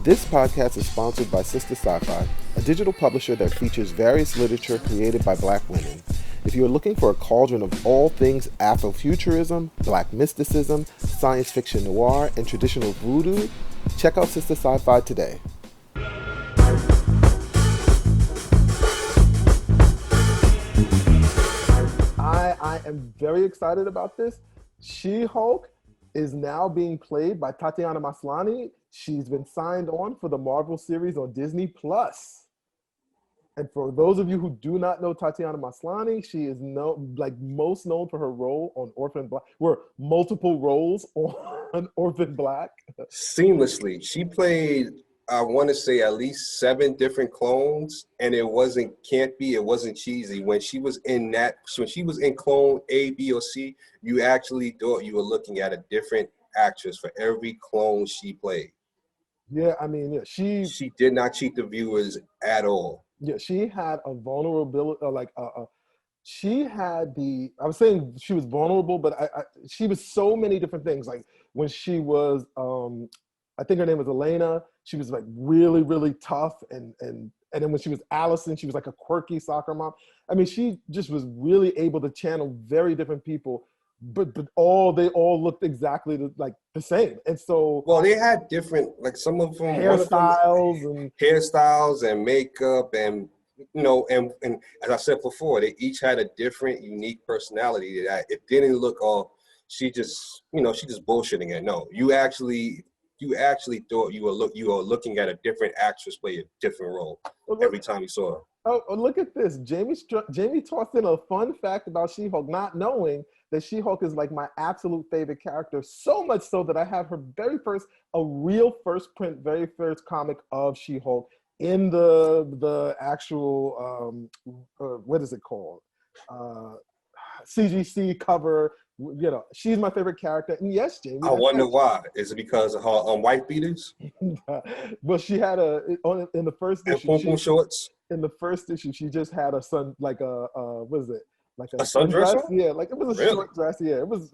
This podcast is sponsored by Sister Sci-Fi, a digital publisher that features various literature created by Black women. If you are looking for a cauldron of all things Afrofuturism, Black mysticism, science fiction noir, and traditional voodoo, check out Sister Sci-Fi today. I am very excited about this. She-Hulk is now being played by Tatiana Maslany. She's been signed on for the Marvel series on Disney Plus. And for those of you who do not know Tatiana Maslany, she is most known for her role on Orphan Black, were multiple roles on Orphan Black. Seamlessly. She played, I want to say, at least 7 different clones, and it wasn't cheesy. When she was in clone A, B, or C, you actually thought you were looking at a different actress for every clone she played. Yeah, I mean, yeah, she did not cheat the viewers at all. Yeah, she had a vulnerability, she had I was saying she was vulnerable, but she was so many different things. Like when she was, I think her name was Elena, she was like really, really tough. And then when she was Allison, she was like a quirky soccer mom. I mean, she just was really able to channel very different people, but they all looked exactly like the same. And so, well, they had different, like some of them hairstyles and makeup and and as I said before, they each had a different, unique personality that it didn't look she just bullshitting it. No, you actually thought you were looking at a different actress play a different role every time you saw her. Oh, look at this. Jamie tossed in a fun fact about She-Hulk, not knowing that She-Hulk is like my absolute favorite character, so much so that I have her real first print, very first comic of She-Hulk in the actual, what is it called? CGC cover. She's my favorite character. And yes, Jamie. I wonder why. Is it because of her white beaters? Well, she had in the first issue. And shorts. In the first issue, she just had a what is it? Like a sundress? Yeah, like it was a short dress. Yeah, it was,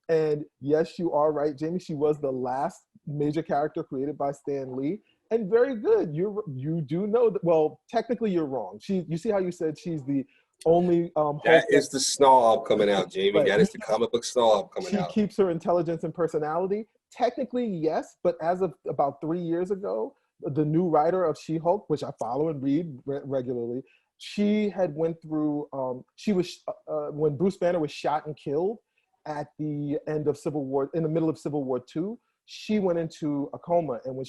and yes, you are right, Jamie. She was the last major character created by Stan Lee, and very good. You do know that. Well, technically, you're wrong. You see how you said she's the only that is the snob coming out, Jamie. Right. That is the comic book snob coming out. She keeps her intelligence and personality. Technically, yes, but as of about 3 years ago, the new writer of She-Hulk, which I follow and read regularly, she had went through. She was when Bruce Banner was shot and killed at the end of Civil War, in the middle of Civil War II. She went into a coma, and when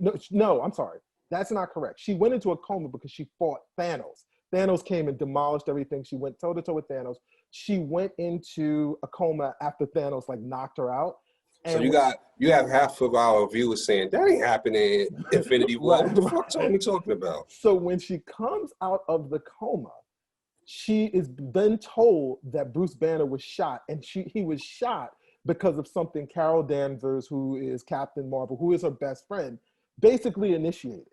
I'm sorry, that's not correct. She went into a coma because she fought Thanos. Thanos came and demolished everything. She went toe to toe with Thanos. She went into a coma after Thanos knocked her out. And so you have half of our viewers saying that ain't happening in Infinity War. What the fuck are you talking about? So when she comes out of the coma, she is then told that Bruce Banner was shot, and he was shot because of something Carol Danvers, who is Captain Marvel, who is her best friend, basically initiated.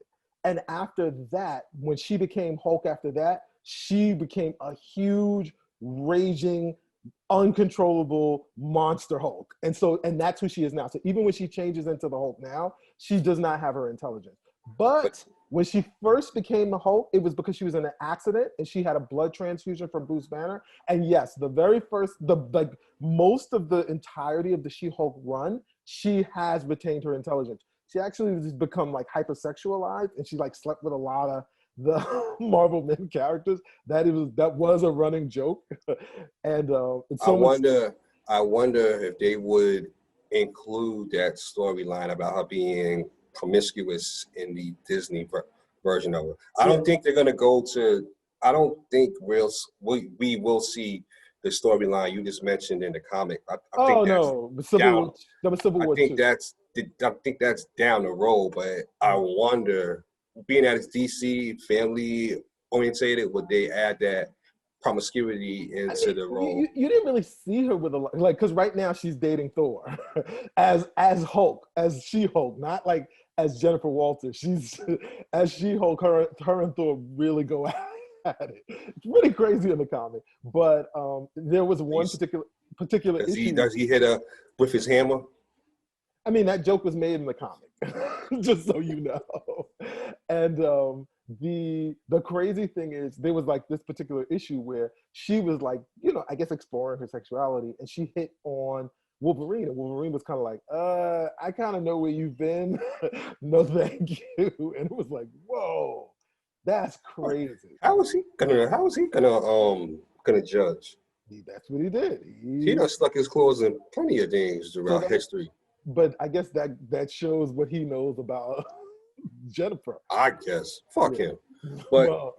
And after that, when she became Hulk after that, she became a huge, raging, uncontrollable monster Hulk. And that's who she is now. So even when she changes into the Hulk now, she does not have her intelligence. But when she first became the Hulk, it was because she was in an accident and she had a blood transfusion from Bruce Banner. And yes, the very first, most of the entirety of the She-Hulk run, she has retained her intelligence. She actually has become hypersexualized, and she slept with a lot of the Marvel main characters. That was a running joke. And I wonder if they would include that storyline about her being promiscuous in the Disney version of it. I don't think they're gonna go to. I don't think we will see the storyline you just mentioned in the comic. I think that's down the road, but I wonder, being that it's DC family orientated, would they add that promiscuity into the role? You didn't really see her with because right now she's dating Thor as Hulk, as She-Hulk, not as Jennifer Walters. She's as She-Hulk. Her and Thor really go at it. It's really crazy in the comic, but there was one particular issue. Does he hit her with his hammer? I mean, that joke was made in the comic, just so you know. And the crazy thing is, there was like this particular issue where she was like, I guess exploring her sexuality, and she hit on Wolverine, and Wolverine was kind of like, I kind of know where you've been. No, thank you. And it was like, whoa, that's crazy. How is he gonna judge? That's what he did. He done stuck his claws in plenty of things throughout history. But I guess that shows what he knows about Jennifer. I guess. Fuck him. But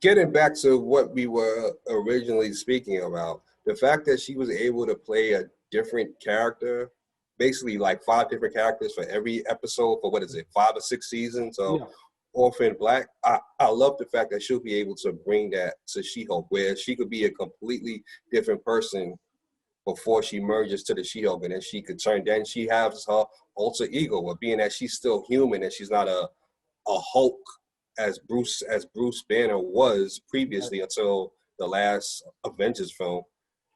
getting back to what we were originally speaking about, the fact that she was able to play a different character, basically like 5 different characters for every episode for 5 or 6 seasons of Orphan Black. I love the fact that she'll be able to bring that to She-Hulk, where she could be a completely different person before she merges to the She-Hulk, and then she could turn. Then she has her alter ego, but being that she's still human and she's not a Hulk as Bruce Banner was previously until the last Avengers film.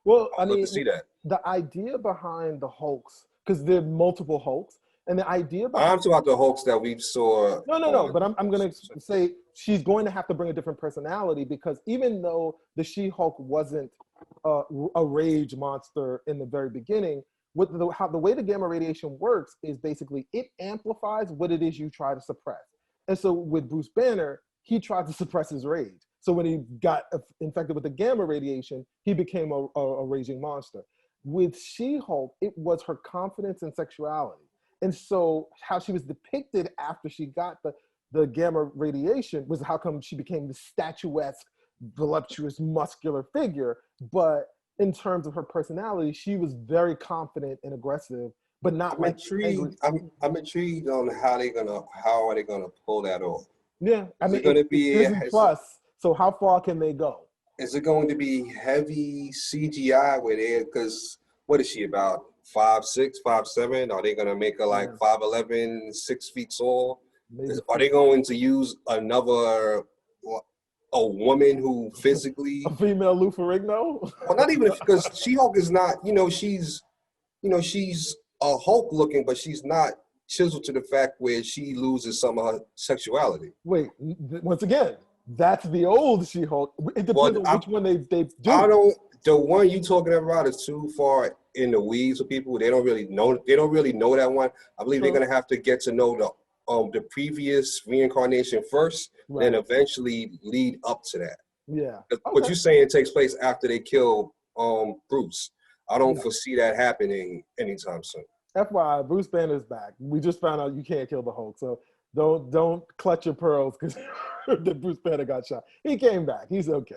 Well, I'd love to see that. The idea behind the Hulks, because there are multiple Hulks, and the idea behind I'm talking about the Hulks that we saw. No. But I'm going to say she's going to have to bring a different personality, because even though the She-Hulk wasn't a rage monster in the very beginning, with the way the gamma radiation works is basically it amplifies what it is you try to suppress. And so with Bruce Banner, he tried to suppress his rage. So when he got infected with the gamma radiation, he became a raging monster. With She-Hulk, it was her confidence and sexuality. And so how she was depicted after she got the gamma radiation was how come she became the statuesque, voluptuous, muscular figure. But in terms of her personality, she was very confident and aggressive, but not I'm intrigued on how are they gonna pull that off. Yeah, I mean, going to be plus. So how far can they go? Is it going to be heavy CGI with it? Because what is she, about 5'6", 5'7"? Are they going to make her like 5'11", 6 feet tall? Are they going to use a woman who physically a female Lou Ferrigno? Well, not even, because She-Hulk is not. She's a Hulk looking, but she's not chiseled to the fact where she loses some of her sexuality. Wait, once again, that's the old She-Hulk. It depends on which one they do. The one you talking about is too far in the weeds for people. They don't really know. They don't really know that one. I believe they're gonna have to get to know the previous reincarnation first, then eventually lead up to that. Yeah. What you're saying takes place after they kill Bruce. I don't foresee that happening anytime soon. FYI, Bruce Banner's back. We just found out you can't kill the Hulk, so don't clutch your pearls because that Bruce Banner got shot. He came back. He's okay.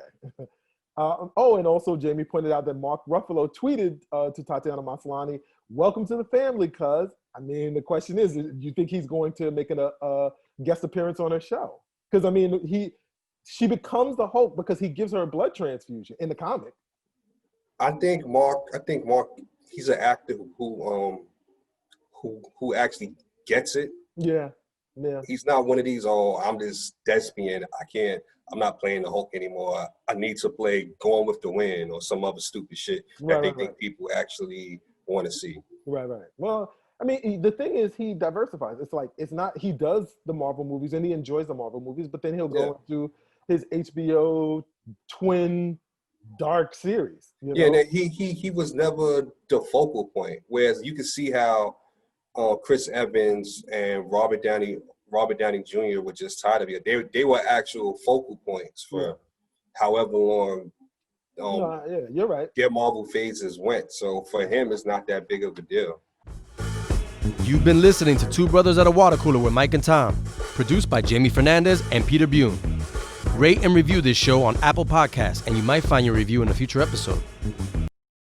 And also Jamie pointed out that Mark Ruffalo tweeted to Tatiana Maslany, "Welcome to the family, cuz." I mean, the question is, do you think he's going to make a guest appearance on her show? Because I mean, she becomes the Hulk because he gives her a blood transfusion in the comic. I think Mark, he's an actor who actually gets it. Yeah. He's not one of these, I'm this thespian. I'm not playing the Hulk anymore. I need to play Going with the Wind or some other stupid shit that they think people actually want to see. Right. Well, I mean, the thing is, he diversifies. It's like, he does the Marvel movies and he enjoys the Marvel movies, but then he'll go into his HBO twin dark series. And he was never the focal point. Whereas you can see how Chris Evans and Robert Downey Jr. were just tired of it. They were actual focal points for however long you're right. Their Marvel phases went. So for him, it's not that big of a deal. You've been listening to Two Brothers at a Water Cooler with Mike and Tom, produced by Jamie Fernandez and Peter Bune. Rate and review this show on Apple Podcasts, and you might find your review in a future episode.